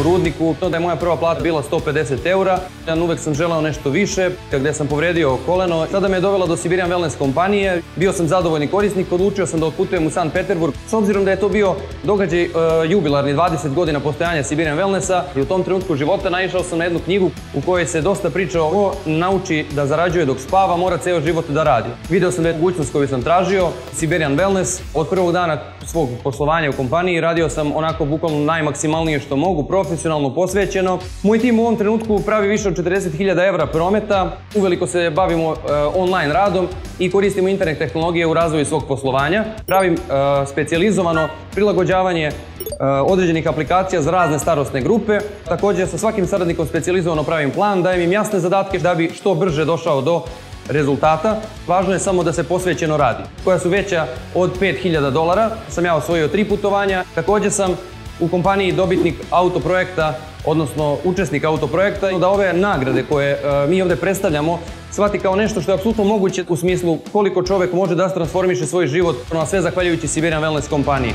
rudniku, da je moja prva plata bila 150 €. Ja uvek sam želeo nešto više, gde sam povredio koleno. Sada me je dovela do Siberian Wellness kompanije, bio sam zadovoljni korisnik, odlučio sam da otputujem u Sankt Peterburg. S obzirom da je to bio događaj jubilarni 20 godina postojanja Siberian Wellnessa i u tom trenutku života naišao sam na jednu knjigu u kojoj se dosta priča o nauči da zarađuje dok spava, mora ceo život da radi. Video sam da je mogućnost koju sam tražio, Siberian Wellness. Od prvog dana svog poslovanja u kompaniji radio sam onako bukvalno najmaksimalnije što mogu, profesionalno, posvećeno. Moj tim u ovom trenutku pravi više od 40.000 € prometa, uveliko se bavimo online radom i koristimo internet tehnologije u razvoju svog poslovanja. Pravim specijalizovano prilagođavanje određenih aplikacija za razne starosne grupe. Također sa svakim saradnikom specijalizovano pravim plan, dajem im jasne zadatke da bi što brže došao do rezultata. Važno je samo da se posvećeno radi. Koja su veća od $5.000, sam ja osvojio 3 putovanja. Također sam u kompaniji dobitnik autoprojekta, odnosno učesnik autoprojekta, da ove nagrade koje mi ovde predstavljamo shvati kao nešto što je apsolutno moguće u smislu koliko čovek može da transformiše svoj život, a sve zahvaljujući Siberian Wellness kompaniji.